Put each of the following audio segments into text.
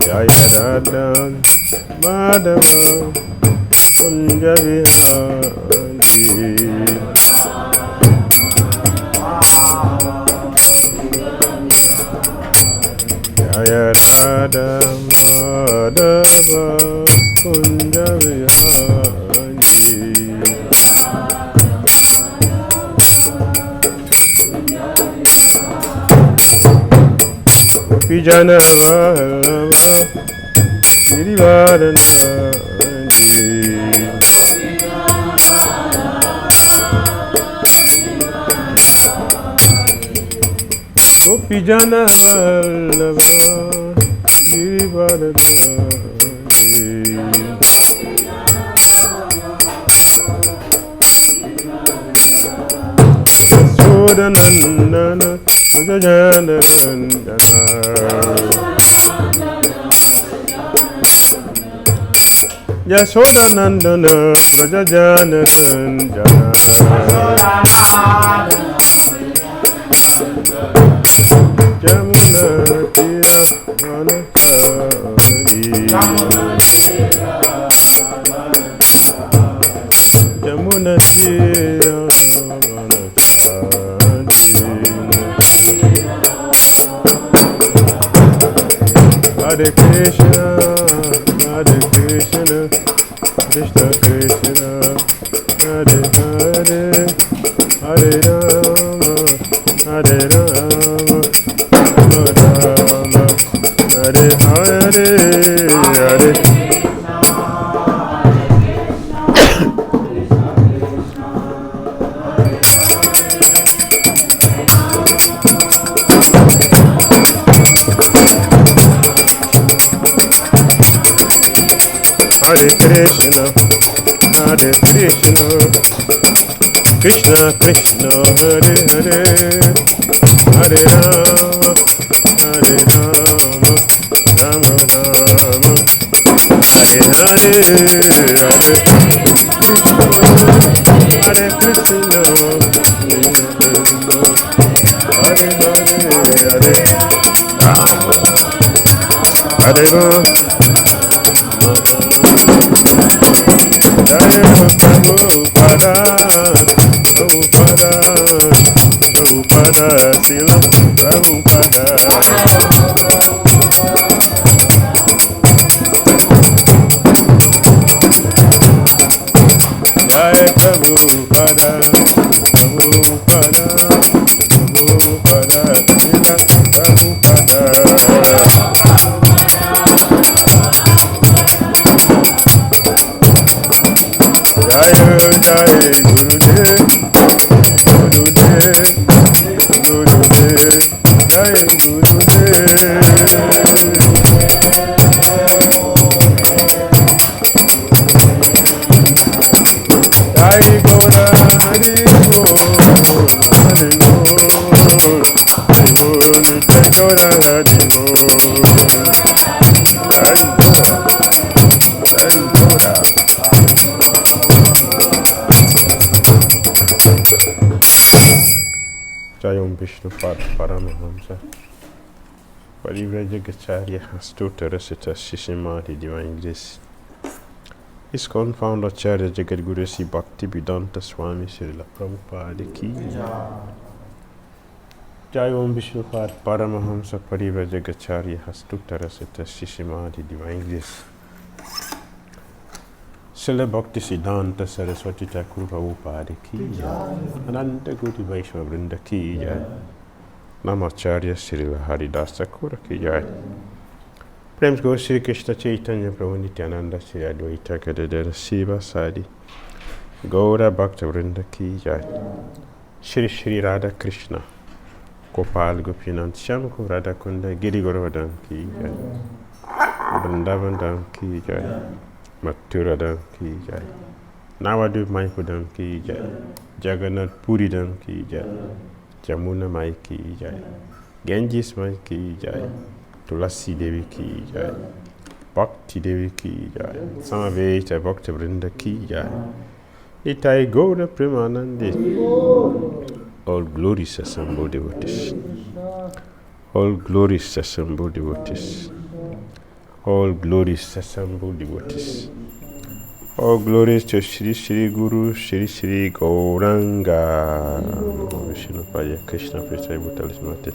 Jaya Radha Madhava Kunja Vihari Jaya Radha Madhava Kunja Vihari Vijana Vallabha Girivaranandi Gopijana Vallabha Girivaranandi Yasodanandana Rajanandana Yasodanandana Rajanandana Jamuna Tira Vanakari Jamuna Tira Hare Krishna, Hare Krishna, Krishna Krishna, Hare Hare, Hare Rama, Hare Rama, Rama Rama, Hare Hare, Hare Hare Krishna, Hare Krishna, Krishna Krishna, Hare Hare, Hare Rama, Hare Rama, Rama Rama, Hare Hare, Hare Hare Krishna, Hare Hare, Hare Rama, Prabhupada, Prabhupada, Prabhupada, Srila Prabhupada. Jai Prabhupada, Prabhupada, Prabhupada, Srila Prabhupada. Jai Jai Gurudev, Gurudev, Gurudev, Jai Gurudev. Jai Gaura Hari Bol, Hari Bol, Hari Bol, Jai Gaura Hari Bol, Jai Gaura, Jai Gaura. Jayam Vishnu Paramahamsa Parivrajagacharya Astuta Rasita Shishimati Divine Grace ISKCON Founder Acharya Jagadguru Sri Bhakti Vedanta Swami Srila Prabhupada Ki Jayam Vishnu Paramahamsa Parivrajagacharya Astuta Rasita Shishimati Divine Grace Srila Bhakti Siddhanta Saraswati Thakur Prabhupada Ki Ananta Koti Vaishnava Vrinda Ki Jai Namacharya Srila Haridas Thakur Ki Jai Prem Go Sri Krishna Chaitanya Prabhu Nityananda Sri Advaita Gadadara Siva Sadi Gaura Bhakta Vrinda Ki Jai Shri Shri Radha Krishna Gopal Gopinant Shyam Radha Kunda Giri Govardhan Ki Jai Vrindavan Dham Ki Jai Mathura Dham Ki Jai Navadvip Mayapur Dham Ki Jai Jagannath Puri Dham Ki Jai Jamuna Mai Ki Jai Ganges Mai Ki Jai Tulasi Devi Ki Jai Bhakti Devi Ki Jai Samaveta Bhakta Vrinda Ki Jai Nitai Gaura Premanandi All glories assemble devotees. All glories assemble devotees. All glories assemble devotees. All glories to Shri Shri Guru Shri Shri Gauranga Vishnupaya Krishna Prithai Bhutalismati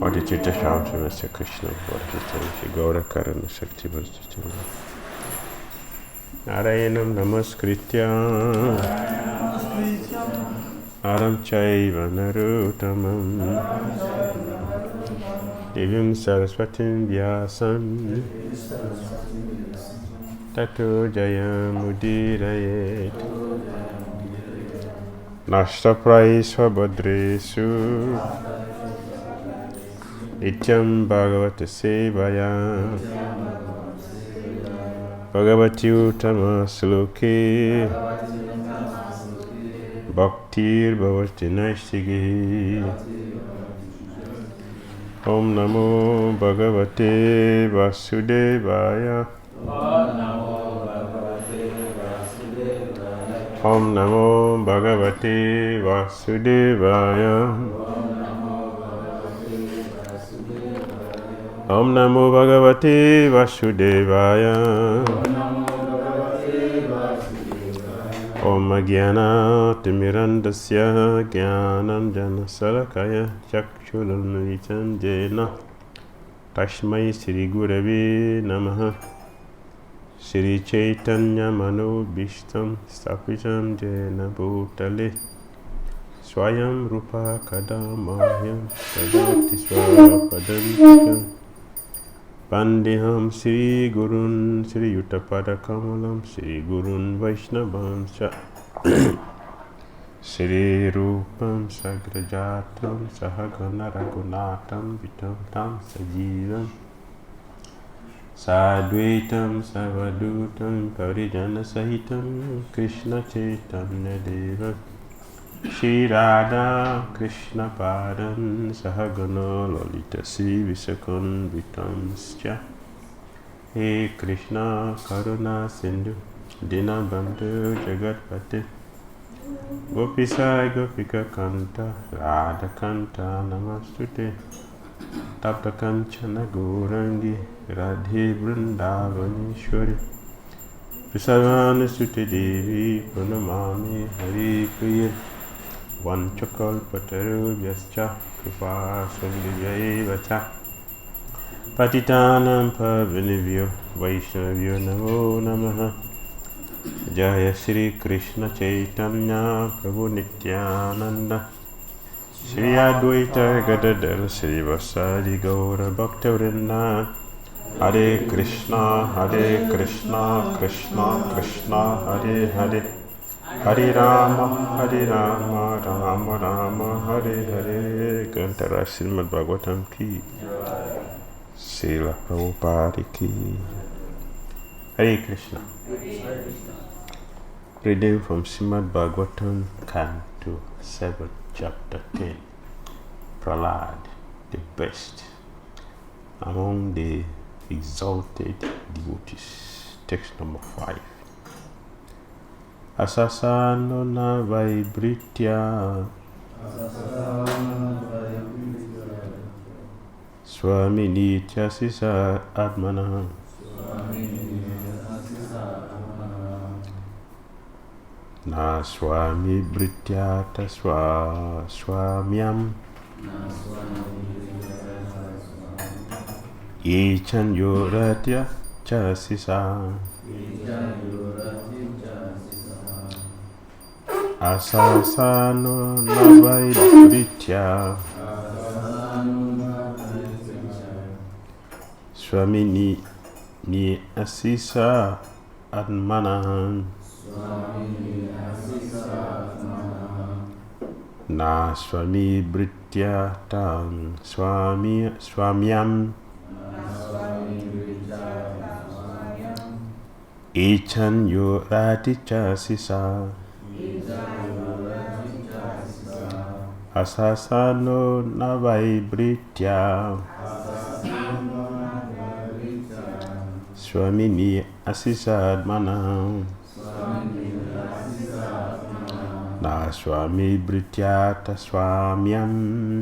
Aditya Sham Mr. Krishna Shri Gaura Karana Shakti Bhasti Narayanam Namaskritya Aram Chaiva Narutamam Divim Saraswatim Vyasam Tato Jayam Udirayet Nashta Praisva Badresu Ityam Bhagavata Sevaya Bhagavati Uttama Sloke Bhaktir Bhavati Naishtige Om Namo Bhagavate Vasudevaya Om Namo Bhagavate Vasudevaya Om Namo Bhagavate Vasudevaya Om Jnana Timirandasya Jnananjana Salakaya Chakshulunvitan Jena Tashmai Sri Gurave Namaha Shri Chaitanya Mano Bhishtam Stapitam Jena Bhutale Swayam Rupa Kadamahyam Kadati Swapadantikam Pandiham Sri Gurun Sri Yuttapada Kamalam Sri Gurun Vaishnavam Cha Sri Rupam Sagrajatam Sahagana Ragunatam Vitam Tam Sajivam Sadvaitam Savadutam Parijana Sahitam Krishna Chaitanya Deva Shri Radha Krishna Padan Sahagana Lalita Sri Visakon Vitamscha He Krishna Karuna Sindhu Dinabandhu Jagatpate Gopisai Gopika Kanta Radha Kanta Namastute Tapta Kanchana Gourangi Radhe Vrindavaneshwari Prisavana Sute Devi Pranamami Hari Priya Vanchakalpataru Vyascha Kripa Sandhyayevacha Patitanam Pavanivyo Vaishnavyo Namo Namaha Jaya Shri Krishna Chaitanya Prabhu Nityananda Shri Advaita Gadadhara Shri Vasadi Gaura Bhaktavrinda Hare Krishna Krishna Krishna Hare Hare Hare Rama Rama Rama Hare Hare Gantara Srimad Bhagavatam ki Srila Prabhupada ki Hare Krishna. Reading from Srimad Bhagavatam Canto 7 Chapter 10 Prahlad, the best among the exalted devotees. Text number 5. Asasano na vaibritya Swami nitya sisa atmana Na Swami brityata swamyam Ichan yoratya chasisa Asasano navaibritya Swami ni asisa atmana Na Swami brityatang swamyam Ichan yorati chasisa Asasano navaibritya Swami ni asisa atmana Na Swami Brityata Swamyam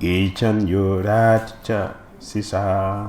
Ichan Yoraticha Sisa.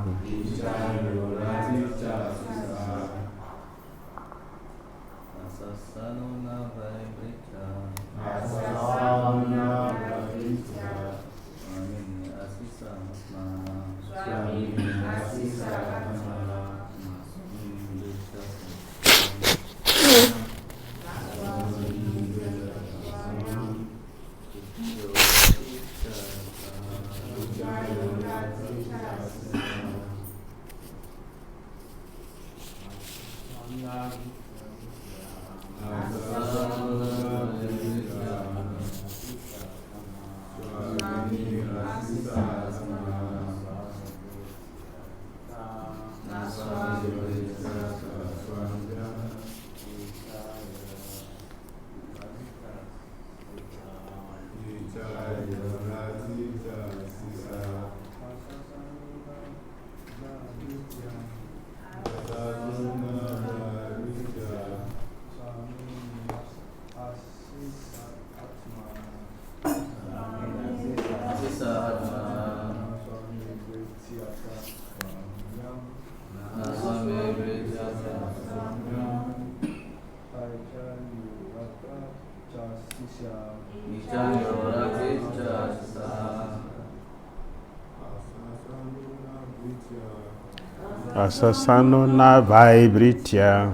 Asasano na Vaibritya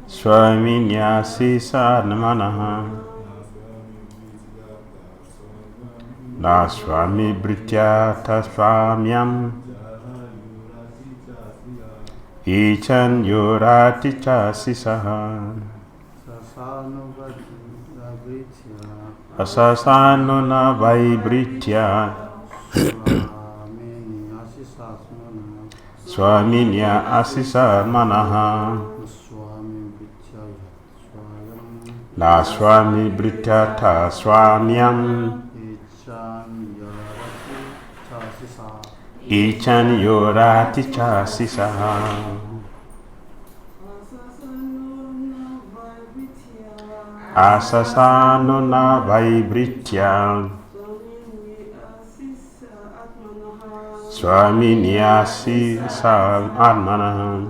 Swami Nyasisa Namanaha Na Swami Brityata Swamyam Ichan Yorati Chasisaha Asasano na Vaibritya Swami Nya Asisa Manaha Na Swami Brityata Swamyam Ichan Yorati Chasisaha Asasano na Vaibritya Swami Nyasi Atmanaha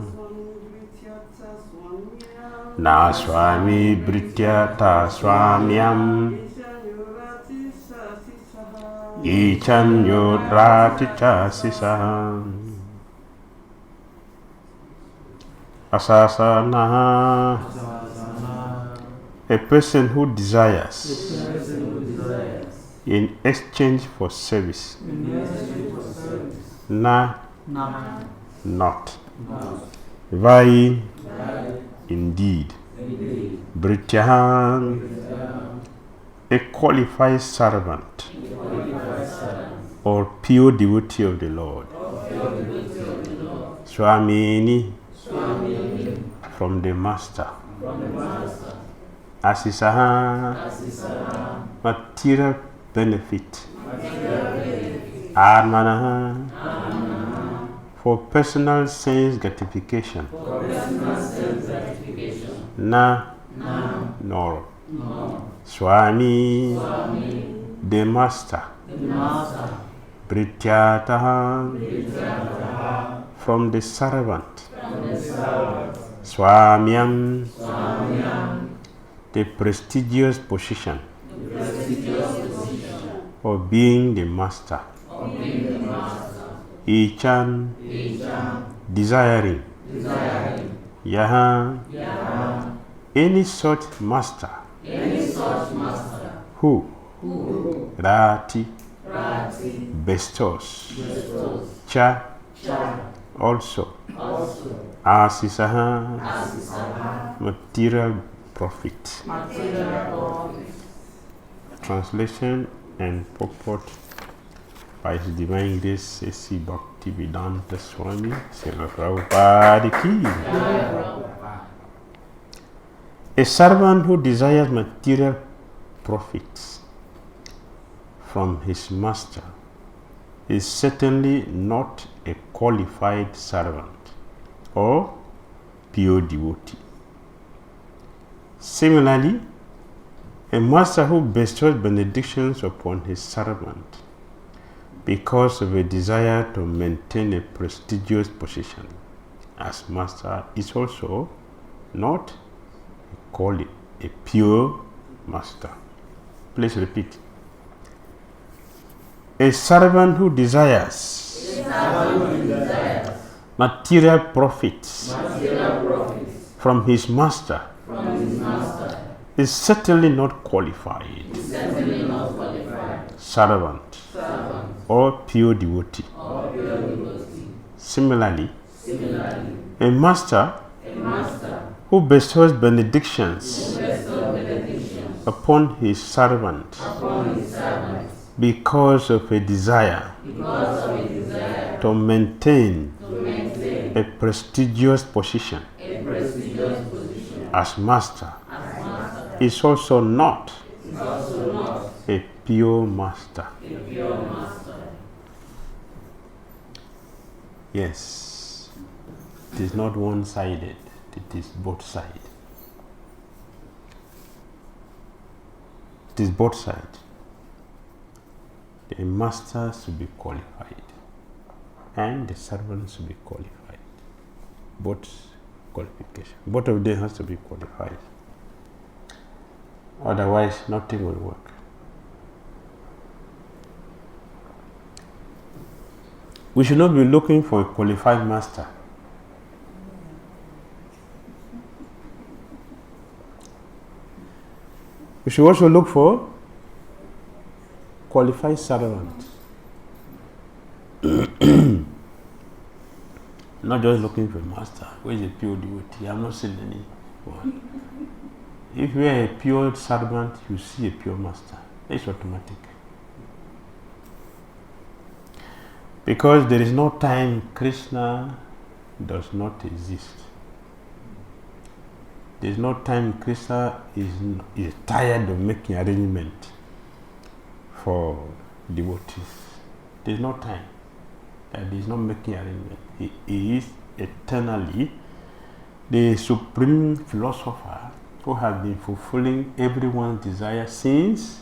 Na Swami Brityata Swamyam Ichan Yorati Chasisaha Asasana. A person who desires in exchange for service. Na, not. Vai, indeed. Brityahan, a qualified servant or pure devotee of the Lord. Swamini, from the Master. Asisaha, material benefit. Armanaha, for personal sense gratification. Na, nor. Swami, the Master. Brityataha, from the servant. Swamyam, the prestigious position of being the Master. Ichan, desiring. Yaha, any such master. Who? Rati, bestows. Cha, also. Asisaha, material profit. Translation and purport by His Divine Grace A.C. Bhakti Vedanta Swami Srila Prabhupada Ki. A servant who desires material profits from his master is certainly not a qualified servant or pure devotee. Similarly, a master who bestows benedictions upon his servant because of a desire to maintain a prestigious position as master is also not called a pure master. Please repeat. A servant who desires material profits from his master is certainly not qualified servant or pure devotee. Similarly, a master who bestows benedictions upon his servant because of a desire to maintain a prestigious position as master is also not a pure master. Yes, it is not one-sided, it is both sides. It is both sides. The master should be qualified and the servant should be qualified. Both qualification. Both of them has to be qualified. Otherwise, nothing will work. We should not be looking for a qualified master. We should also look for qualified servant. Not just looking for a master. Where is a pure devotee? I'm not seeing anyone. If you are a pure servant, you see a pure master. It's automatic. Because there is no time Krishna does not exist. There is no time Krishna is tired of making arrangement for devotees. There is no time that he is not making arrangement. He is eternally the supreme philosopher who has been fulfilling everyone's desire since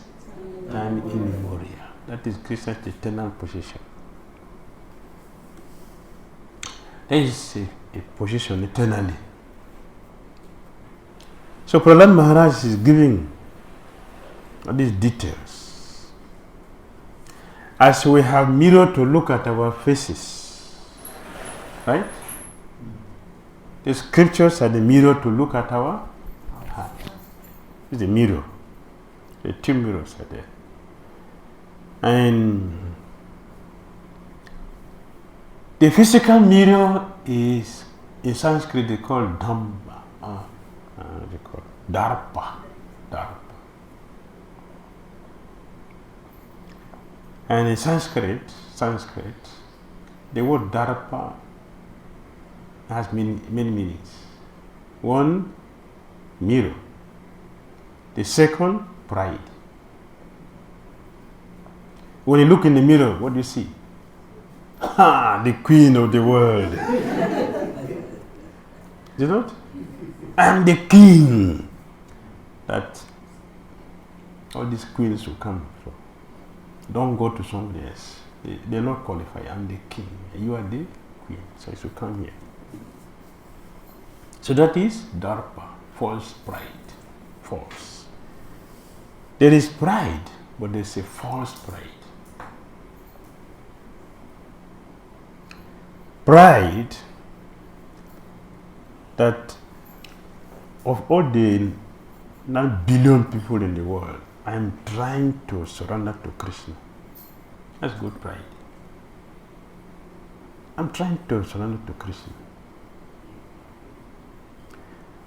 time immemorial. That is Krishna's eternal position. There is a position eternally. So Prahlad Maharaj is giving these details. As we have mirror to look at our faces, right? The scriptures are the mirror to look at our heart. It's the mirror. The two mirrors are there. And the physical mirror is, in Sanskrit, they call Darpa. And in Sanskrit, the word Darpa has many meanings. One, mirror. The second, pride. When you look in the mirror, what do you see? The queen of the world. You know? I'm the king. That all these queens will come from. Don't go to somebody else. They're not qualified. I'm the king. You are the queen. So you should come here. So that is Darpa, false pride. False. There is pride, but there's a false pride. Pride that of all the 9 billion people in the world, I am trying to surrender to Krishna. That's good pride. I'm trying to surrender to Krishna.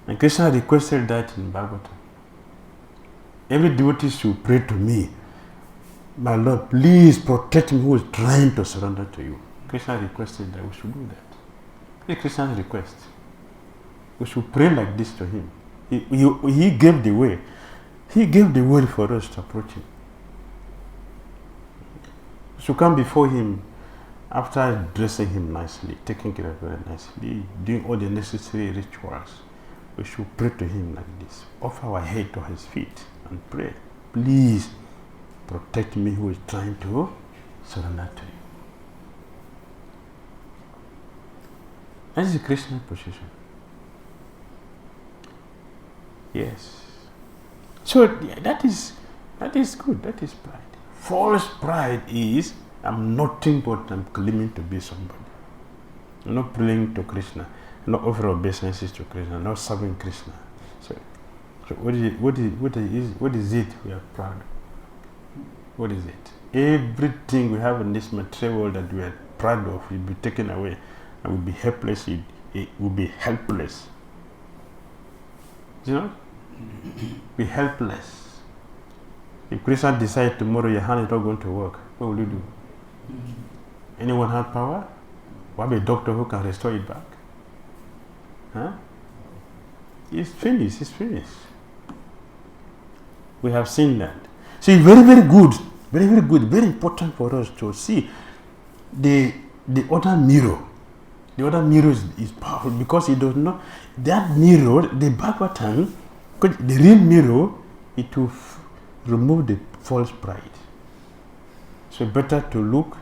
And Krishna requested that in Bhagavatam. Every devotee should pray to me, my Lord, please protect me who is trying to surrender to you. Krishna requested that we should do that. It's Krishna's request. We should pray like this to him. He gave the way. He gave the way for us to approach him. We should come before him after dressing him nicely, taking care of him nicely, doing all the necessary rituals, we should pray to him like this. Offer our head to his feet and pray. Please protect me who is trying to surrender to you. That is the Krishna position. Yes. So that is good. That is pride. False pride is I'm nothing but I'm claiming to be somebody. I'm not praying to Krishna. I'm not offering obeisances to Krishna. I'm not serving Krishna. So what is it we are proud of? What is it? Everything we have in this material world that we are proud of will be taken away and will be helpless. It will be helpless. You know? Be helpless. If Krishna decides tomorrow your hand is not going to work, what will you do? Anyone have power? What about a doctor who can restore it back? Huh? It's finished. It's finished. We have seen that. See, very, very good. Very, very good. Very important for us to see the other mirror. The other mirror is powerful because it does not. That mirror, the Bhagavatam, the real mirror, it will remove the false pride. So better to look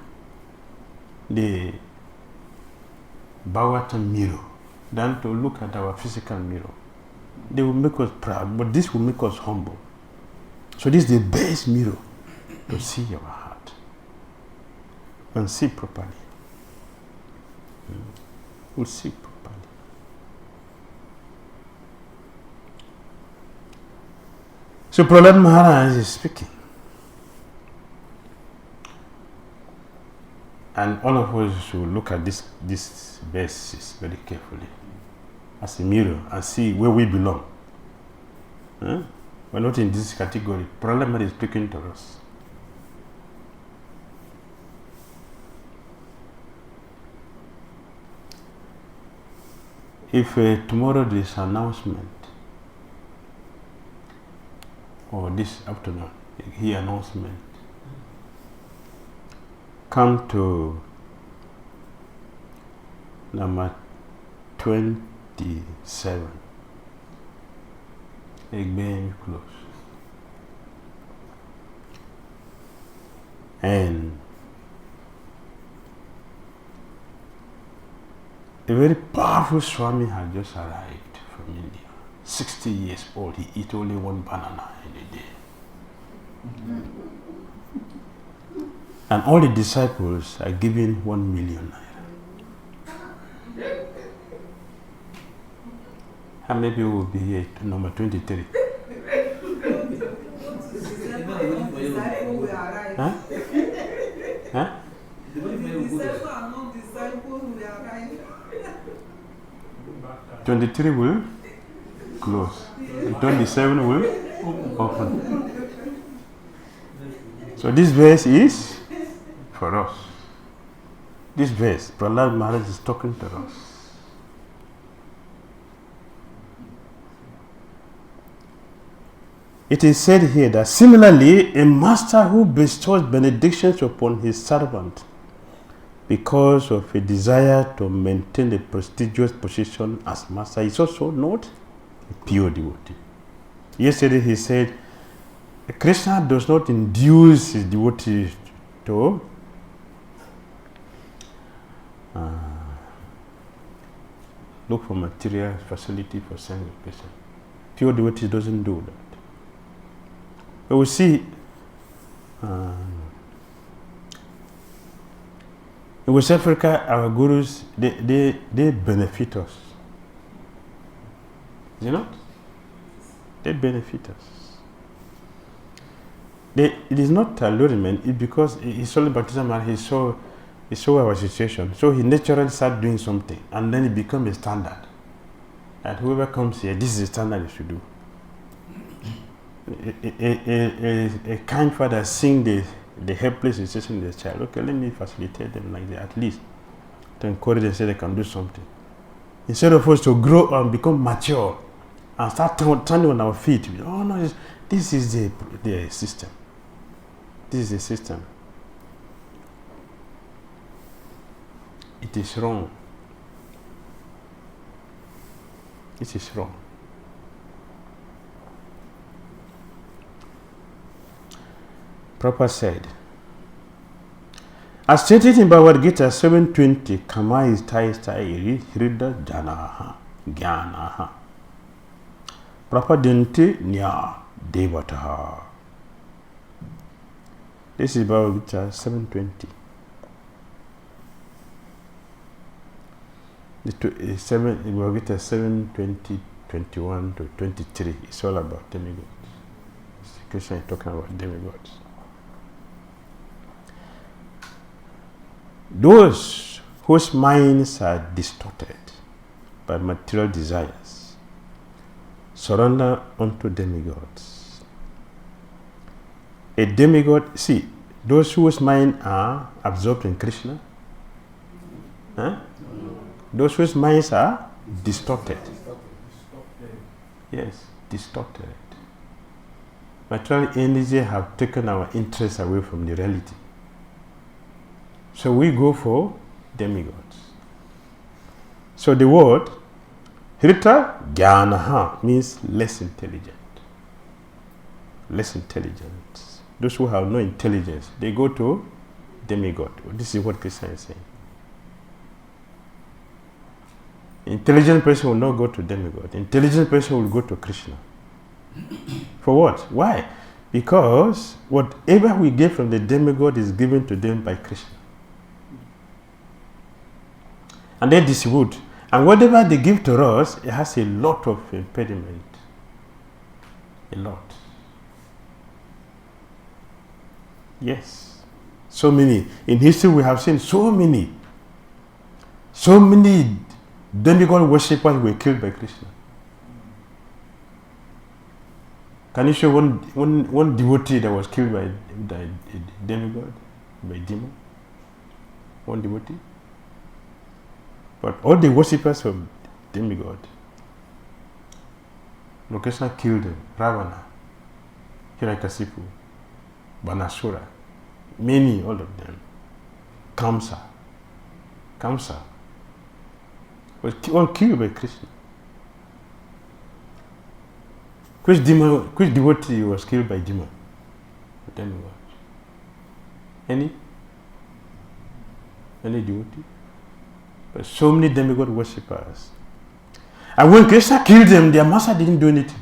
the Bhagavatam mirror than to look at our physical mirror. They will make us proud, but this will make us humble. So this is the best mirror to see our heart and see properly. We'll see properly. So Prahlad Maharaj is speaking. And all of us should look at this verses very carefully as a mirror and see where we belong. We're not in this category. Prahlad Maharaj is speaking to us. If tomorrow there is an announcement, or this afternoon, hear announcement, come to number 27. Again, close. And a very powerful Swami had just arrived from India. 60 years old. He eats only one banana in a day. And all the disciples are given 1 million naira. How many people will be here? Number 23. Huh? Huh? 23 will close. 27 will open. So this verse is for us. This verse, Prahlad Maharaj is talking to us. It is said here that similarly, a master who bestows benedictions upon his servant because of a desire to maintain a prestigious position as master is also not a pure devotee. Yesterday he said, Krishna does not induce his devotees to look for material facility for serving Krishna. Pure devotee doesn't do that. But we see in West Africa, our gurus, they benefit us. You know? They benefit us. It is not allurement, it's because he saw the baptism and he saw our situation. So he naturally started doing something and then it became a standard. And whoever comes here, this is the standard you should do. A kind father seeing the helpless situation in the child. Okay, let me facilitate them like that, at least to encourage them, say they can do something. Instead of us to grow and become mature and start standing on our feet. Oh no, this is the system. This is the system. it is wrong. It is wrong. Prabhupada said, as stated in Bhagavad Gita 7:20, Kama is tai Hrida Janaha Gyanaha Prapadinti Nya Devotee. This is Bhagavad Gita 7:20. Bhagavad Gita 7:20, 21 to 23. It's all about demigods. Krishna is talking about demigods. Those whose minds are distorted by material desires surrender unto demigods. A demigod, see, those whose minds are absorbed in Krishna, those whose minds are distorted. Yes, distorted. Material energy have taken our interest away from the reality. So we go for demigods. So the word Hrita Gyanaha means less intelligent. Less intelligent. Those who have no intelligence, they go to demigod. This is what Krishna is saying. Intelligent person will not go to demigod. Intelligent person will go to Krishna. For what? Why? Because whatever we get from the demigod is given to them by Krishna. And they distribute. And whatever they give to us, it has a lot of impediment. A lot. Yes. So many. In history we have seen so many demigod worshippers were killed by Krishna. Can you show one devotee that was killed by a demigod, by a demon? One devotee? But all the worshippers of demigod, Krishna killed them. Ravana, Hirakasipu, Banasura, many, all of them. Kamsa was all killed by Krishna. Which devotee was killed by demon? Demigod. Any devotee? But so many demigod worshippers. And when Krishna killed them, their master didn't do anything.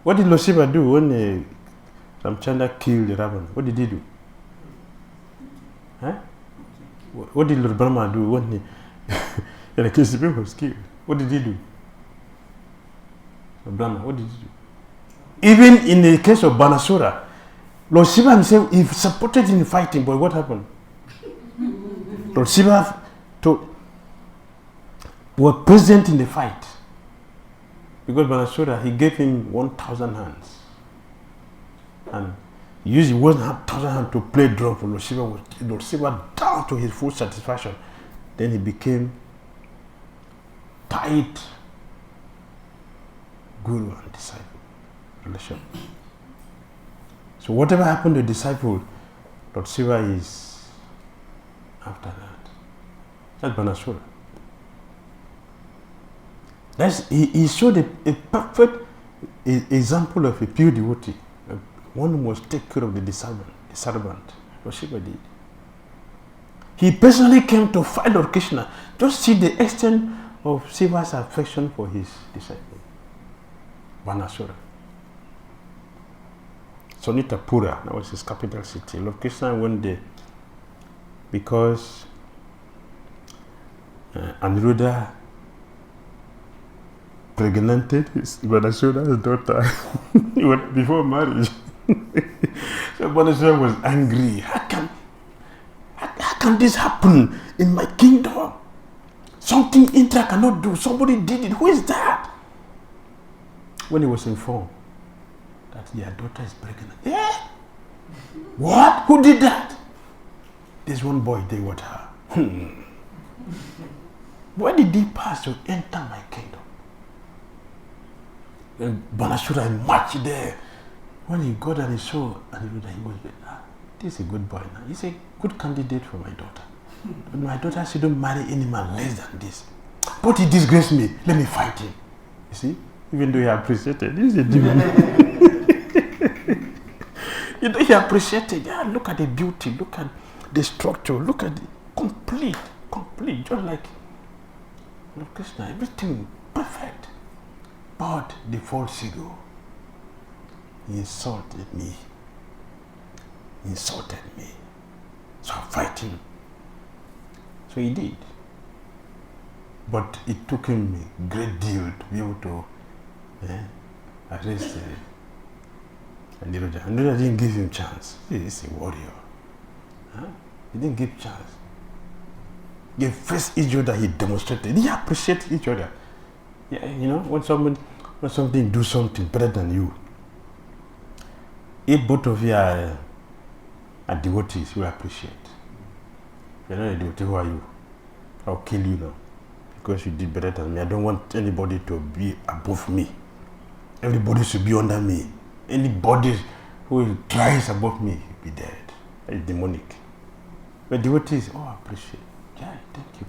What did Lord Shiva do when Ramchandra killed Ravana? What did he do? What did Lord Brahma do when Hirakasipu was killed? What did he do? Brahma, what did he do? Even in the case of Banasura, Lord Shiva himself, he supported in fighting, but what happened? Lord Shiva was present in the fight. Because Banasura, he gave him 1,000 hands. And he used 1,000 hands to play drum for Lord Shiva. Lord Shiva down to his full satisfaction. Then he became tight guru and disciple relation. So whatever happened to the disciple, Lord Shiva is after that. That's Banasura. He showed a perfect example of a pure devotee. One who must take care of the servant. Lord Shiva did. He personally came to fight Lord Krishna. Just see the extent of Shiva's affection for his disciple, Banasura. Sonitapura, that was his capital city. Lord Krishna went there because Aniruddha pregnanted Banasura's daughter before marriage. So Banasura was angry. How can this happen in my kingdom? Something Indra cannot do. Somebody did it. Who is that? When he was informed that their daughter is pregnant. Yeah? What? Who did that? This one boy, Devotee. Where did he pass to enter my kingdom? And Banasura marched there. When he got and he saw, and he was like, this is a good boy now. He's a good candidate for my daughter. But my daughter shouldn't marry any man less than this. But he disgraced me. Let me fight him. You see? Even though he appreciated, this is a demon. You know, he appreciated. Yeah, look at the beauty. Look at the structure. Look at the complete. Just like Lord Krishna. Everything perfect. But the false ego, he insulted me. So I fight him. So he did. But it took him a great deal to be able to arrest Aniruddha. Aniruddha didn't give him chance. He's a warrior. He didn't give chance. They faced each other, he demonstrated. He appreciated each other. Yeah, you know, when something do something better than you, if both of you are devotees, you appreciate. You're not a devotee, who are you? I'll kill you now because you did better than me. I don't want anybody to be above me. Everybody should be under me. Anybody who tries above me will be dead. It's demonic. But devotees, appreciate. Yeah, thank you.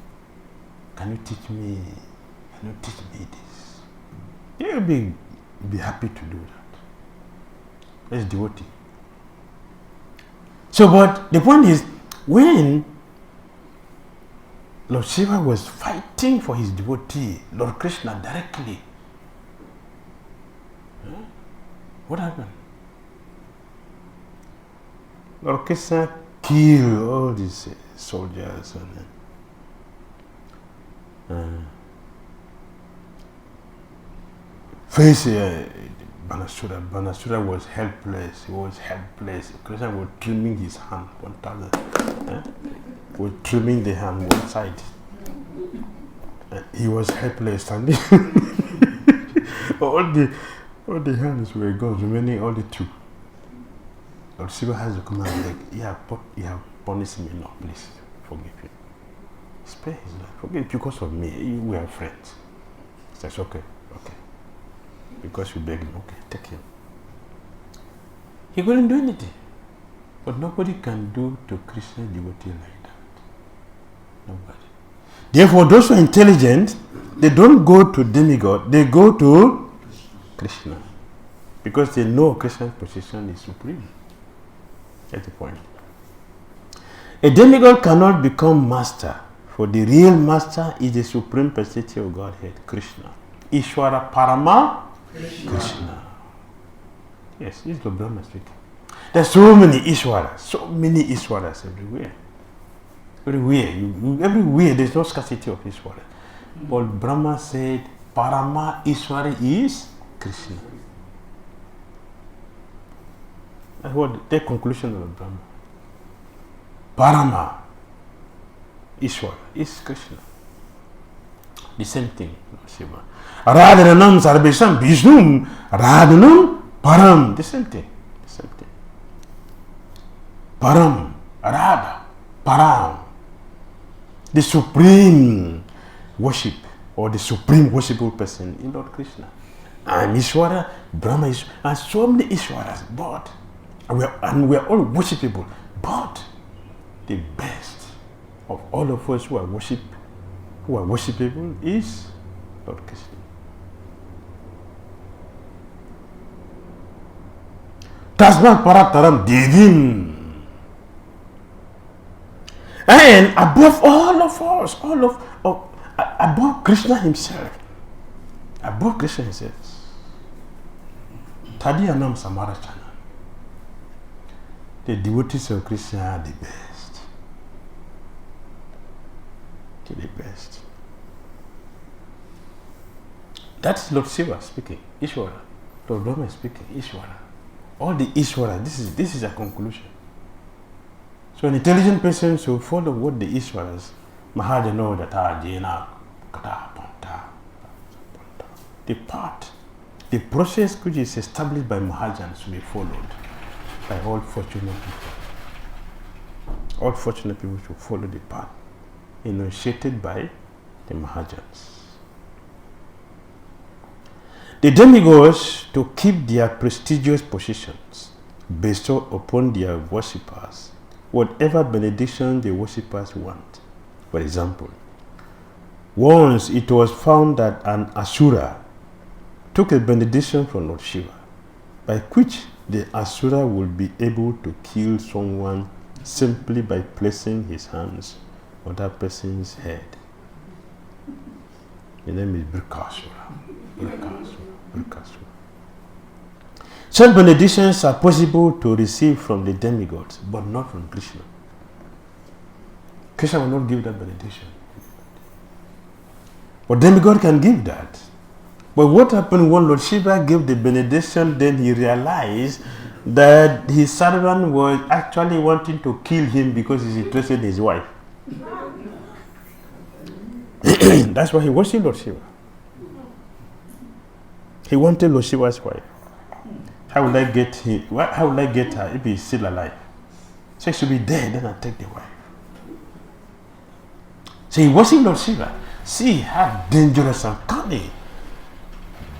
Can you teach me? Can you teach me this? You'll be happy to do that. That's devotee. So, but the point is, when Lord Shiva was fighting for his devotee, Lord Krishna directly, what happened? Lord Krishna killed all these soldiers and faced Banasura. Banasura was helpless. He was helpless. Krishna was trimming his hand, 1,000. Was trimming the hand one side. He was helpless, and all the hands were gone, remaining only 2. Lord Shiva has to come and like, you have punished me now, please forgive him. Spare his life. Forgive because of me. We are friends. He says, okay. Because you begged him, okay, take him. He couldn't do anything. But nobody can do to Krishna devotee like that. Nobody. Therefore, those who are intelligent, they don't go to demigod, they go to Krishna. Because they know Krishna's position is supreme. That's the point. A demigod cannot become master, for the real master is the supreme personality of Godhead, Krishna. Ishvara Parama Krishna. Yes, this is the Brahma speaking. There's so many Ishwaras everywhere. Everywhere there's no scarcity of Ishwara. But Brahma said Parama Ishwara is Krishna. That's what the conclusion of Brahma. Parama Ishwara is Krishna. The same thing, Shiva. Radhanam Sarvesham Vishnum Radhanam Param. The same thing. Param, Radha, Param. The supreme worship or the supreme worshipable person in Lord Krishna. And Ishwara, Brahma is, and so many Ishwaras, but we are all worshipable. But the best of all of us who are worshipable is Lord Krishna. Tasmat Parataram Devim. And above all of us, above Krishna himself, Tadiyanam Samarachana. The devotees of Krishna are the best. The best. That's Lord Shiva speaking, Ishwara. Lord Brahma speaking, Ishwara. All the Ishwara, this is a conclusion. So an intelligent person should follow what the Ishwaras, Mahajano, Data, Jena, Kata, Panta, the path, the process which is established by Mahajans should be followed by all fortunate people. All fortunate people should follow the path initiated by the Mahajans. The demigods to keep their prestigious positions bestow upon their worshippers whatever benediction the worshippers want. For example, once it was found that an Asura took a benediction from Lord Shiva, by which the Asura would be able to kill someone simply by placing his hands on that person's head. The name is Brikasura. Brikasura. Such benedictions are possible to receive from the demigods, but not from Krishna. Krishna will not give that benediction. But demigod can give that. But what happened when Lord Shiva gave the benediction, then he realized that his servant was actually wanting to kill him because he's interested in his wife. That's why he worshipped Lord Shiva. He wanted Lord Shiva's wife. How will I get him? How will I get her if he's still alive? So he should be dead, then I'll take the wife. So he worshipped Lord Shiva. See how dangerous and cunning,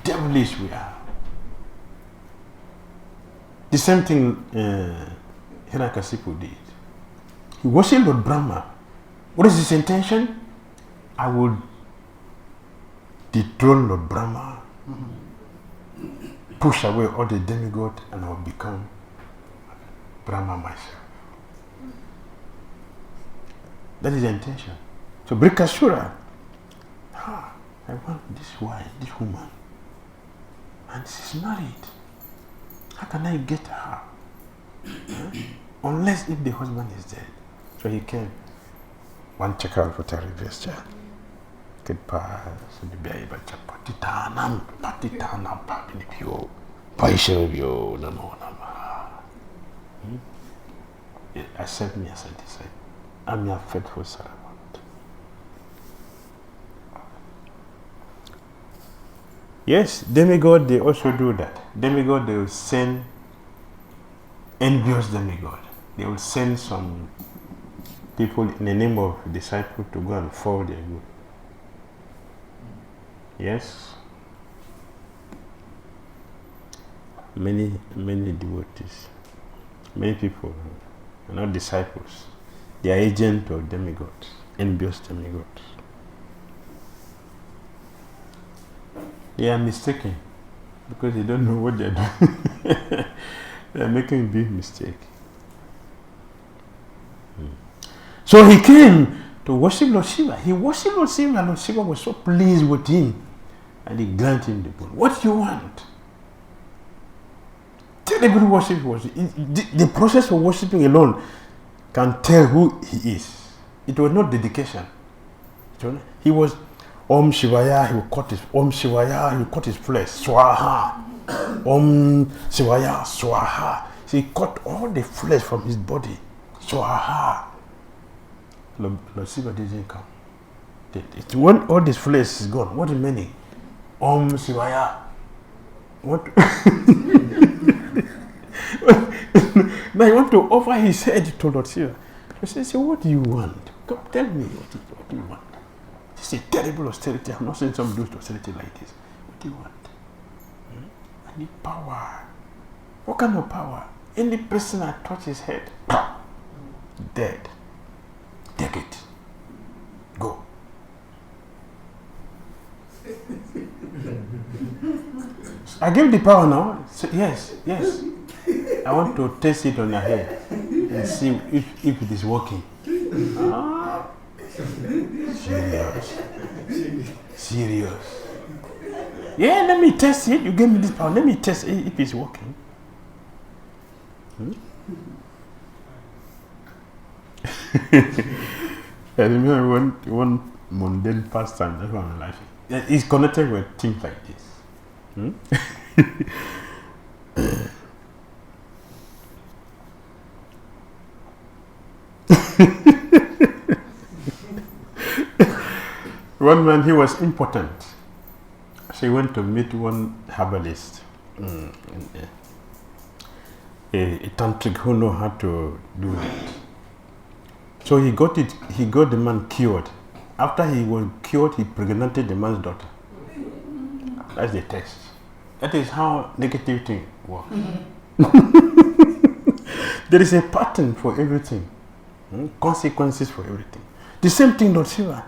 devilish we are. The same thing Hiranyakashipu did. He worshipped Lord Brahma. What is his intention? I will dethrone Lord Brahma, push away all the demigods, and I will become Brahma myself. That is the intention. So Brikasura, I want this wife, this woman, and she's married. How can I get her? Unless if the husband is dead. So he came. One check out for Tarivesja. Goodbye. So the baby Patitanam, Patitanam, Papinipio, Paishavio, Namo Nama. Accept me as I decide. I'm your faithful servant. Yes, demigod, they also do that. Demigod, they will send envious demigod. They will send some people in the name of disciples to go and fall their good. Yes. Many devotees, many people are not disciples. They are agents of demigods, envious demigods. They are mistaken because they don't know what they are doing. They are making a big mistake. So he came to worship Lord Shiva. He worshipped Lord Shiva, and Lord Shiva was so pleased with him. And he granted him the boon. What do you want? Terrible worship was. The process of worshipping alone can tell who he is. It was not dedication. He was Om Shivaya, he would cut his Om Shivaya, he would cut his flesh. Swaha. Om Shivaya, Swaha. So he cut all the flesh from his body. Swaha. Lord Shiva didn't come. When all this flesh is gone, what is meaning? Om Shivaya. What? Now he want to offer his head to Lord Shiva. He says, what do you want? Come tell me, what do you want? This is a terrible austerity. I'm not saying some do austerity like this. What do you want? I need power. What kind of power? Any person that touches his head, dead. Take it. Go. I give the power now. So yes. I want to test it on your head and see if it is working. Serious. Yeah, let me test it. You gave me this power. Let me test it if it's working. I remember one mundane pastime. That's why I'm laughing. It's connected with things like this. One man, he was impotent. So he went to meet one herbalist, a tantric who know how to do that. So he got the man cured. After he was cured, he impregnated the man's daughter. That's the test. That is how negative thing works. There is a pattern for everything. Consequences for everything. The same thing Lord Shiva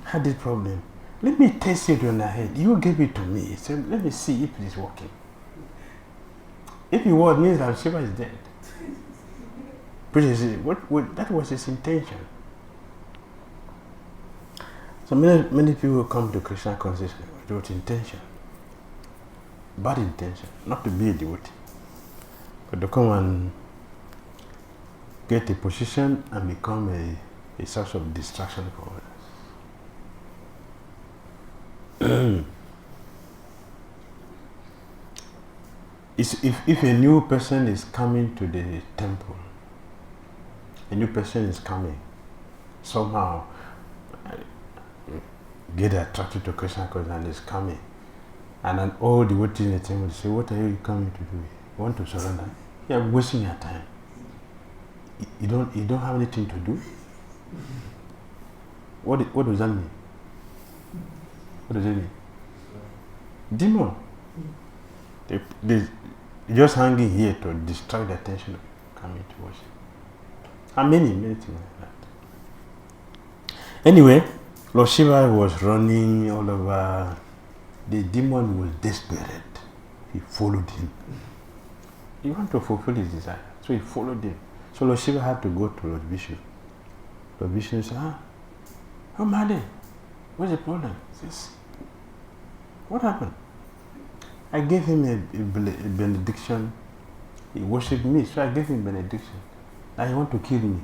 had this problem. Let me test it on the head. You gave it to me. So let me see if it is working. If it was, means that Shiva is dead. That was his intention. So many people come to Krishna consciousness without intention. Bad intention. Not to be a devotee. But to come and get a position and become a source of distraction for others. If a new person is coming to the temple, a new person is coming, somehow get attracted to Krishna consciousness and is coming, and then all the devotees in the temple say, what are you coming to do? You want to surrender? You are wasting your time. You don't have anything to do. What does that mean? What does it mean? Demon. They just hanging here to distract the attention of coming to worship. And many things like that. Anyway, Lord Shiva was running all over. The demon was desperate. He followed him. He wanted to fulfill his desire, so he followed him. So Lord Shiva had to go to Lord Vishnu. Lord Vishnu said, oh Mother, what's the problem? He says, what happened? I gave him a benediction. He worshipped me, so I gave him benediction. Now he wants to kill me.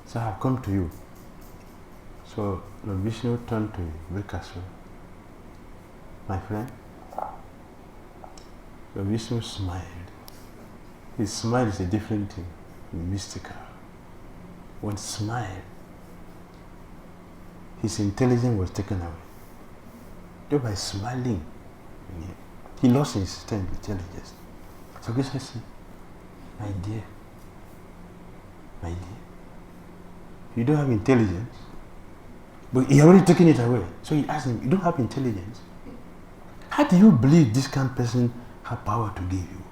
So I have come to you. So Lord Vishnu turned to Vikasura. My friend, Lord Vishnu smiled. His smile is a different thing, mystical. When smile, his intelligence was taken away. Just by smiling, he lost his intelligence. So Krishna said, my dear, you don't have intelligence, but he already taken it away. So he asked him, you don't have intelligence? How do you believe this kind of person has power to give you?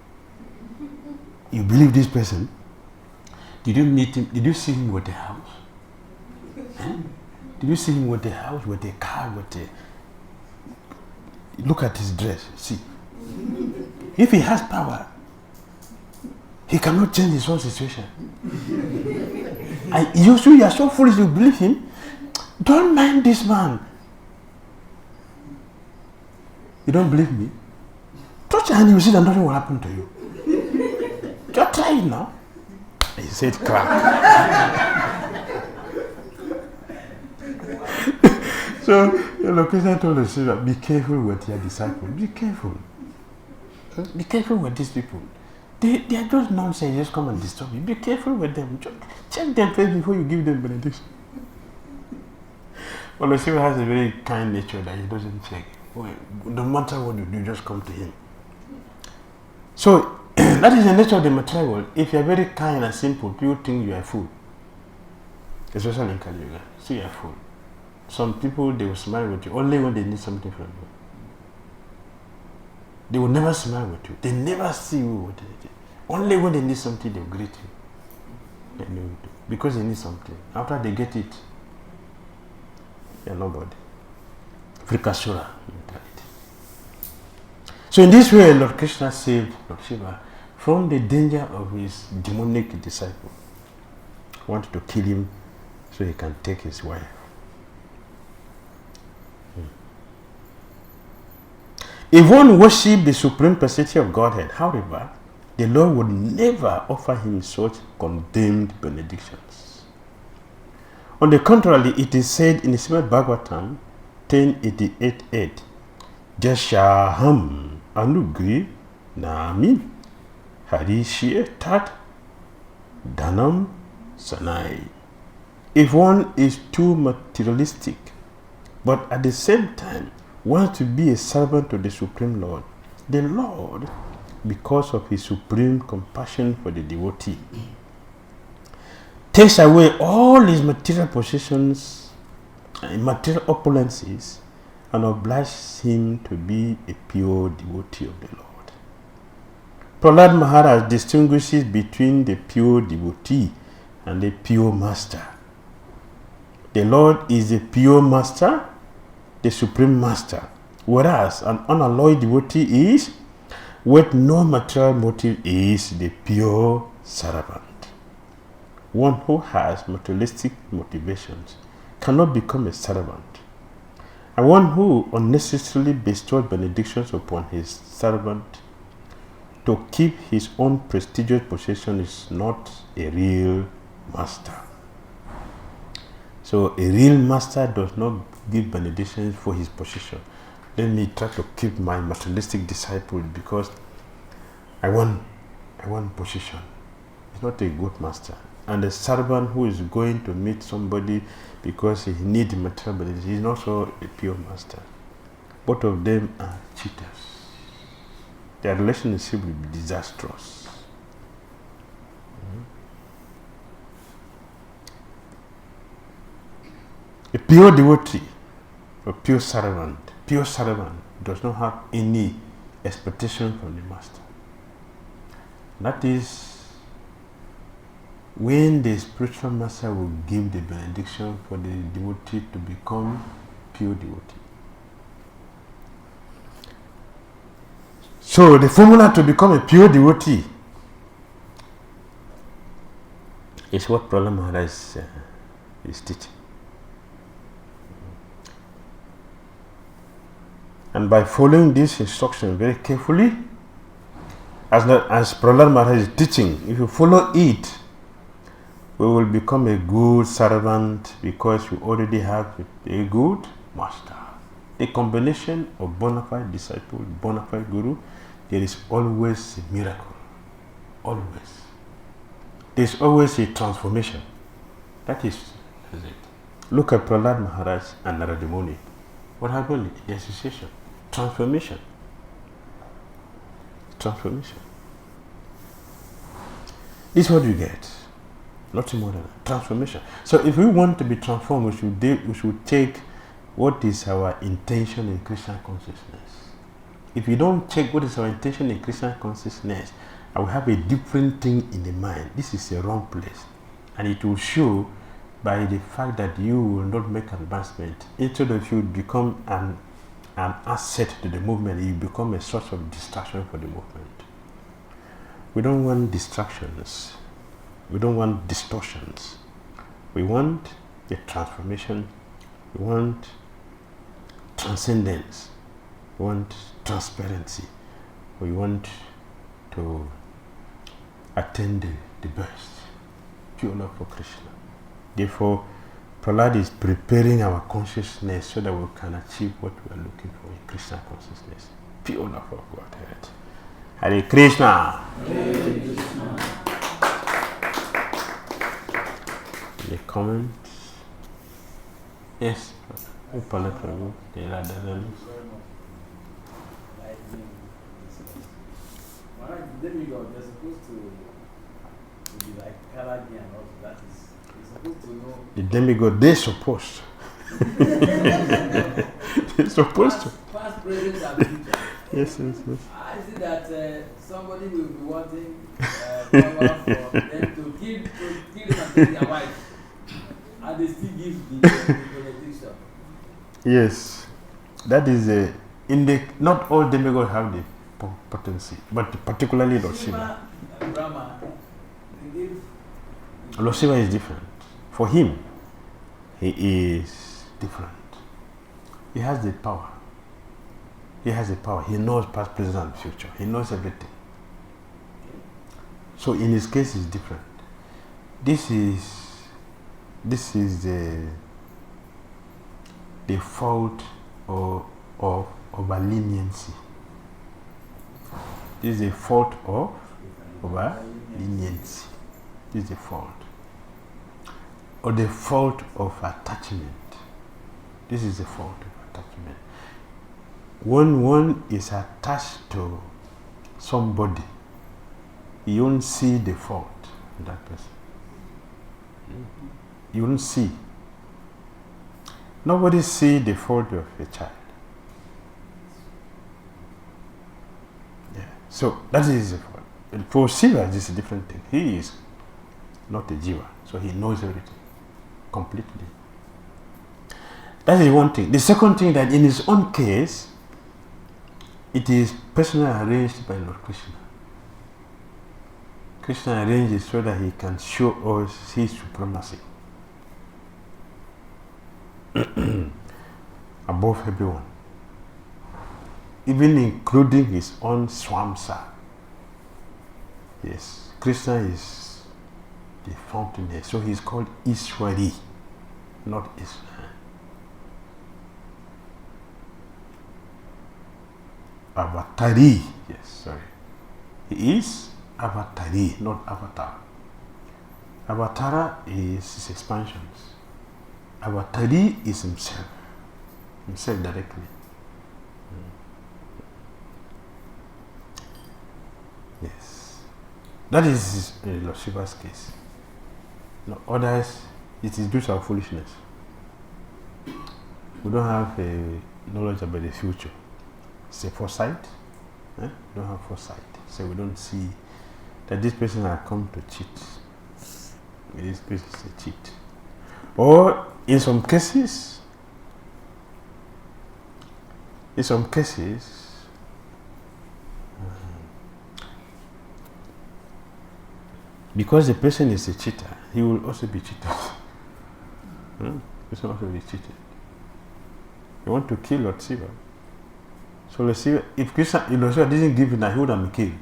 You believe this person? Did you meet him? Did you see him with a house? Did you see him with a house, with a car, with a... Look at his dress, see. If he has power, he cannot change his own situation. And you are so foolish you believe him. Don't mind this man. You don't believe me? Touch your hand, you will see that nothing will happen to you. Just try it now. He said, crack. So, Krishna told us, be careful with your disciples. Be careful. Be careful with these people. They are just nonsense. Just come and disturb you. Be careful with them. Just check them first before you give them benediction. Well, the Shiva has a very kind nature that he doesn't check. No matter what you do, just come to him. So, that is the nature of the material world. If you are very kind and simple, people think you are a fool. Especially in Kali Yuga. See, you are a fool. Some people, they will smile with you only when they need something from you. They will never smile with you. They never see you with anything. Only when they need something, they will greet you. They know it. Because they need something. After they get it, they are nobody. Frikasura mentality. So in this way, Lord Krishna saved Lord Shiva from the danger of his demonic disciple. He wanted to kill him so he can take his wife. If one worships the supreme personality of Godhead, however, the Lord would never offer him such condemned benedictions. On the contrary, it is said in the Srimad Bhagavatam 10:88:8, Jashaham Anugri Nami Harishye Tat Dhanam Sanai. If one is too materialistic, but at the same time wants to be a servant to the Supreme Lord, the Lord, because of his supreme compassion for the devotee, takes away all his material possessions and material opulences and obliges him to be a pure devotee of the Lord. Prahlad Maharaj distinguishes between the pure devotee and the pure master. The Lord is the pure master, the supreme master, whereas an unalloyed devotee is, with no material motive, is the pure servant. One who has materialistic motivations cannot become a servant. And one who unnecessarily bestows benedictions upon his servant to keep his own prestigious possession is not a real master. So a real master does not give benedictions for his possession. Let me try to keep my materialistic disciple because I want position. It's not a good master. And a servant who is going to meet somebody because he needs material benefits, he is not so a pure master. Both of them are cheaters. Their relationship will be disastrous. A pure devotee, a pure servant does not have any expectation from the master. That is when the spiritual master will give the benediction for the devotee to become pure devotee. So the formula to become a pure devotee is what Prahlad Maharaj is teaching. And by following this instruction very carefully, as Prahlad Maharaj is teaching, if you follow it, we will become a good servant because we already have a good master. A combination of bona fide disciple, bona fide guru, there is always a miracle. Always. There is always a transformation. That is it. Look at Prahlad Maharaj and Narada Muni. What happened in the association? Transformation. Transformation. This is what you get. Nothing more than that. Transformation. So if we want to be transformed, we should take what is our intention in Krishna consciousness. If you don't check what is our intention in Krishna consciousness, I will have a different thing in the mind. This is a wrong place. And it will show by the fact that you will not make advancement. Instead of you become an asset to the movement, you become a source of distraction for the movement. We don't want distractions. We don't want distortions. We want a transformation. We want transcendence. We want transparency. We want to attain the best. Pure love for Krishna. Therefore, Prahlad is preparing our consciousness so that we can achieve what we are looking for in Krishna consciousness. Pure love for Godhead. Hare Krishna. Hare Krishna. Any comments? Yes. Prabhu. Demigod, they're supposed to be like Kaladi and all that. They're supposed to know. The demigod, they're supposed. They're supposed to. Past, present, and future. Yes. I see that somebody will be wanting power for them to kill them and take their wife. And they still give the benediction. Yes. That is not all demigods have the potency, but particularly Lord Shiva. Brahma, Lord Shiva is different. For him, he is different. He has the power. He has the power. He knows past, present, and future. He knows everything. So in his case, it's different. This is the fault of a leniency. This is a fault of a leniency. This is the fault. Or the fault of attachment. This is the fault of attachment. When one is attached to somebody, you won't see the fault in that person. You won't see. Nobody sees the fault of a child. Yeah. So that is the fault. For Shiva, this is a different thing. He is not a jiva, so he knows everything completely. That is one thing. The second thing, that in his own case, it is personally arranged by Lord Krishna. Krishna arranged it so that he can show us his supremacy above everyone, even including his own Swamsa. Yes, Krishna is the fountainhead, so he is called Ishwari, not Ishwari. Avatari, yes, sorry. He is Avatari, not Avatar. Avatara is his expansions. Avatari is himself directly. Yes. That is Lord Shiva's case. No, others, it is due to our foolishness. We don't have a knowledge about the future. It's a foresight. We don't have foresight. So we don't see that this person has come to cheat. This person is a cheat. Or in some cases, because the person is a cheater, he will also be cheated. The person also be cheated. You want to kill Lord Shiva. So Lord Shiva, if Lord Shiva didn't give it, he would have been killed.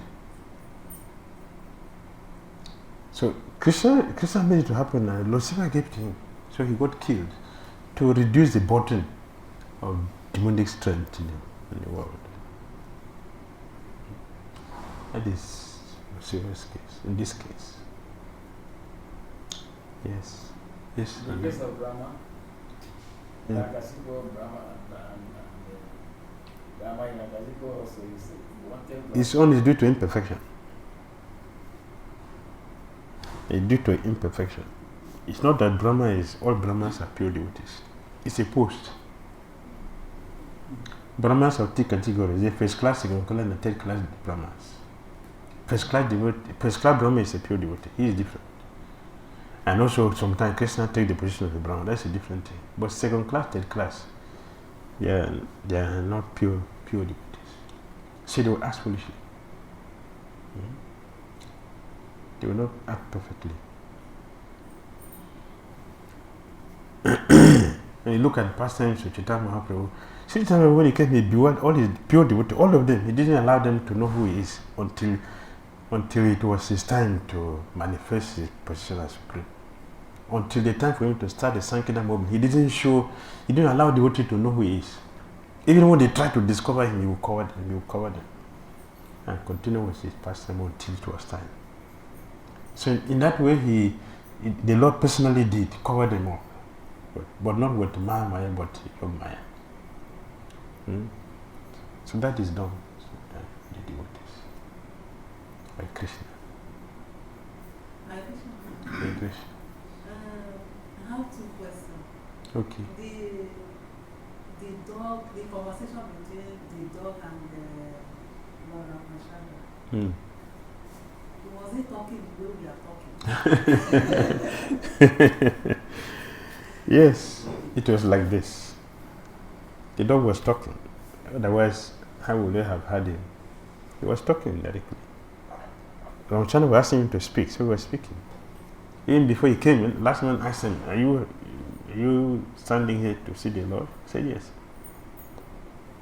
So Krishna made it to happen, and Lord Shiva gave it to him. So he got killed to reduce the burden of demonic strength in the world. That is Lord Shiva's case, in this case. Yes. Yes. In the case of Brahma, Nakasiko, Brahma, and Brahma in Nakasiko also is wanted. His own is due to imperfection. It's due to imperfection. It's not that Brahma is, all Brahmas are pure devotees. It's a post. Brahmas are two categories. The first class second class and the third class Brahmas. First class Brahma is a pure devotee. He is different. And also sometimes Krishna take the position of a Brahma. That's a different thing. But second class, third class, they are not pure devotees. So they will act foolishly. They will not act perfectly. When you look at pastimes of Chaitanya Mahaprabhu, Chaitanya, when he came, he bewildered all his pure devotees, all of them. He didn't allow them to know who he is until it was his time to manifest his position as supreme. Until the time for him to start the Sankirtan movement, he didn't allow the devotee to know who he is. Even when they tried to discover him, he would cover them. And continue with his pastime until it was time. So in that way, the Lord personally did cover them up. But not with Maya, but Yog Maya. So that is done. The devotees. By Krishna. By Krishna. By Krishna. I have two questions. Okay. The conversation between the dog and the Lord Ramachandra. Was he talking the way we are talking? Yes, it was like this. The dog was talking. Otherwise, how would they have had him? He was talking directly. Ramachandra was asking him to speak, so he was speaking. Even before he came in, last man asked him, Are you standing here to see the Lord? He said yes.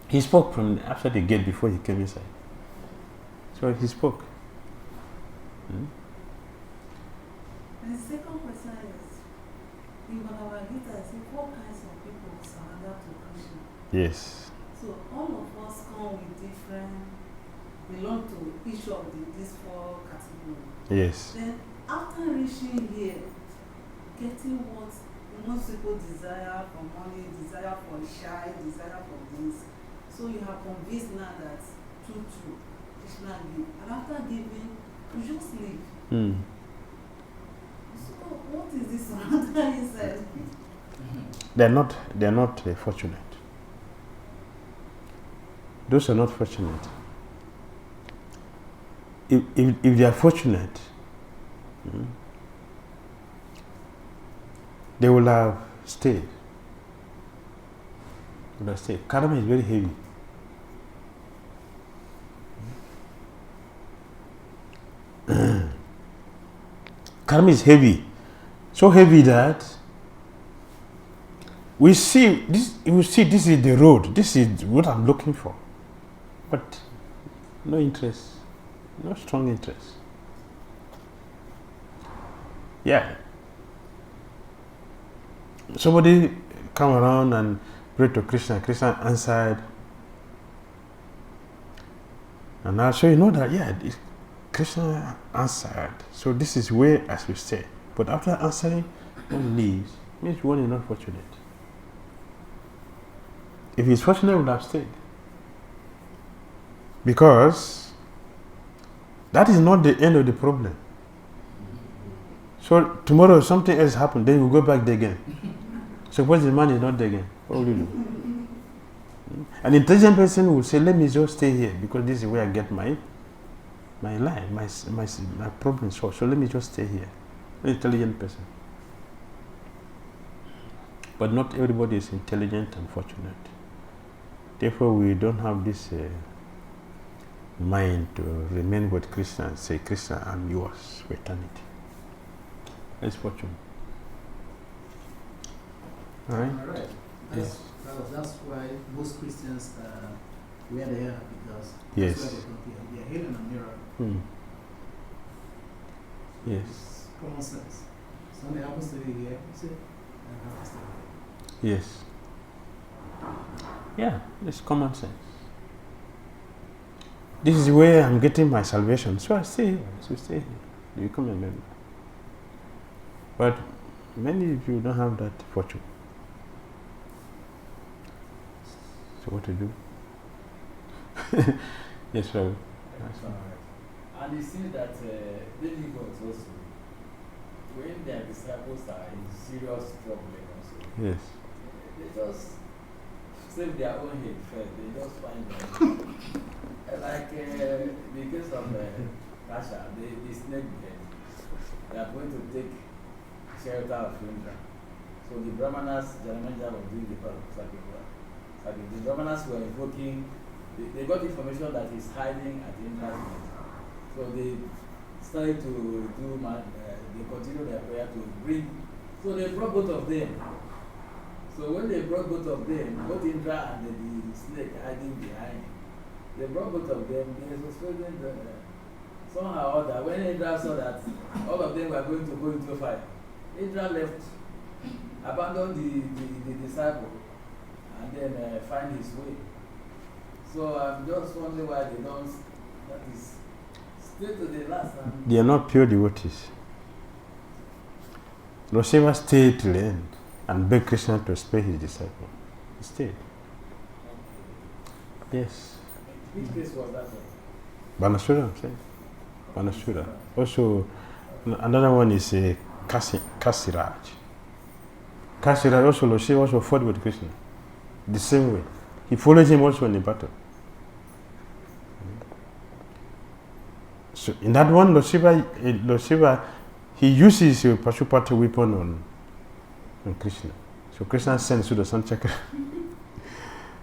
He spoke from after the gate before he came inside. So he spoke. The second question is, in Bhagavad Gita, I see all kinds of people surrender to Krishna. Yes. So all of us come with belong to each of these four categories. Yes. Then after reaching here, getting what most people desire for money, desire for shy, desire for this. So you have convinced now that true, Krishna give. And after giving, you just leave. So what is this surrender inside? They're not fortunate. Those are not fortunate. if they are fortunate, they will have stayed. Karma is very heavy. Karma is heavy. So heavy that we see this. You see, this is the road. This is what I'm looking for, but no interest, no strong interest. Yeah. Somebody come around and pray to Krishna. Krishna answered, and now so you know that Krishna answered. So this is where as we stay. But after answering, one leaves. Means one is not fortunate. If he's fortunate, he would have stayed. Because that is not the end of the problem. So tomorrow something else happens, then you go back there again. Suppose the man is not there again. What will you do? An intelligent person will say, let me just stay here because this is where I get my life, my problem solved. So let me just stay here. An intelligent person. But not everybody is intelligent and fortunate. Therefore, we don't have this mind to remain with Krishna and say, Krishna, I'm yours for eternity. That's fortune. All right? All right. That's why most Christians where they are, because Yes. that's where they are hidden a miracle. Yes. It's common sense. Something happens to you here, you say, and happens to you. Yes. Yeah, it's common sense. This is where I'm getting my salvation. So I stay here. So stay here. You become a member. But many of you don't have that fortune. So what to do? Yes, sir. And you see that demigods also, when their disciples are in serious trouble also, Yes. they just save their own head first. They just find them. Like the case of Rasha, the snake head, they are going to take shelter of Indra. So the Brahmanas, Janamanja was doing the part of sacrifice. The Brahmanas were invoking, they got information that he's hiding at Indra's gate. So they started to do, they continued their prayer to bring, so they brought both of them. So when they brought both of them, both Indra and the snake hiding behind, they brought both of them, they suspected somehow or other, when Indra saw that all of them were going to go into fire, Indra left, abandoned the disciple, and then find his way. So I'm just wondering why they don't, that is, stay to the last. They are not pure devotees. Lord Shiva stayed till the end and begged Krishna to spare his disciple. He stayed. Yes. Which case was that one? Banasura, I'm saying. Banasura. Also, another one is Kasiraj. Kasiraj also, Lord Shiva also fought with Krishna. The same way. He followed him also in the battle. So in that one, Lord Shiva, he uses a Pashupata weapon on Krishna. So Krishna sent Sudarsana Chakra.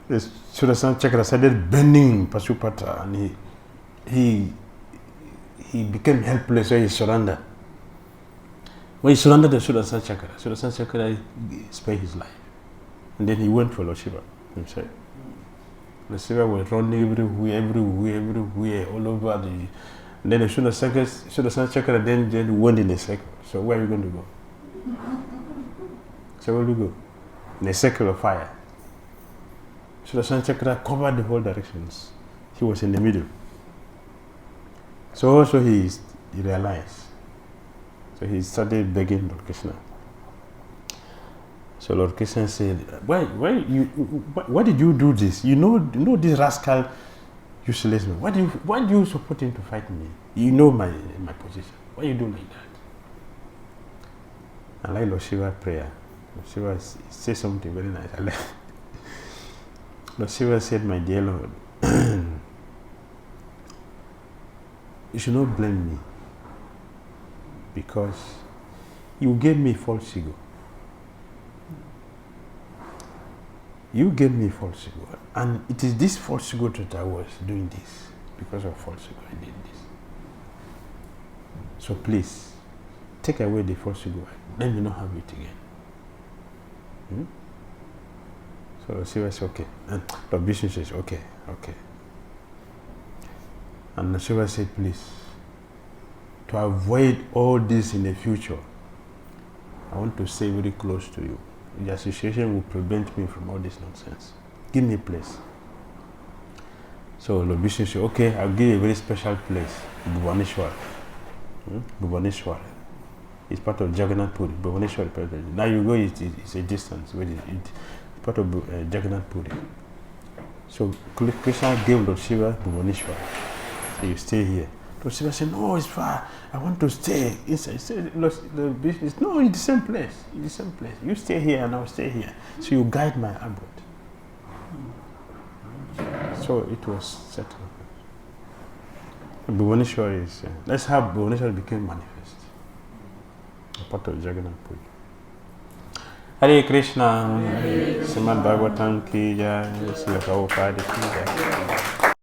The Sudarsana Chakra started bending Pashupata, and he became helpless, so he surrendered. When he surrendered the Sudarsana Chakra spared his life. And then he went for Lord Shiva himself. Lord Shiva was running everywhere, all over the. And then the Sudarsana Chakra then went in a circle. So where are you going to go? So where do you go? In a circle of fire. Sudarsana Chakra covered the whole directions. He was in the middle. So also he realized. So he started begging Lord Krishna. So Lord Krishna said, why did you do this? You know this rascal useless man. Why do you support him to fight me? You know my position. Why you do like that? I like Lord Shiva prayer. Lord Shiva says something very nice. I like Lord Shiva said, my dear Lord, you should not blame me, because you gave me false ego. You gave me false ego, and it is this false ego that I was doing this. Because of false ego, I did this. So please, take away the false ego. Let me not have it again. So Shiva says, okay. And the Vishnu says, okay. And Shiva said, please, to avoid all this in the future, I want to stay very close to you. The association will prevent me from all this nonsense. Give me a place. So Lord Vishnu said, okay, I'll give you a very special place, Bhuvaneshwar. Bhuvaneshwar. It's part of Jagannath Puri. Bhuvaneshwar. Now you go, it's a distance. It's part of Jagannath Puri. So Krishna gave Lord Shiva Bhuvaneshwar. So you stay here. Lord Shiva said, no, it's far. I want to stay. He said, no, it's the same place. It's the same place. You stay here and I'll stay here. So you guide my abode. So it was settled. Bhuvaneshwar is, that's how Bhuvaneshwar became manifest. A part of Jagannath Puri. Hare Krishna, Srimad Bhagavatam ki jai, Srila Prabhupada ki jai.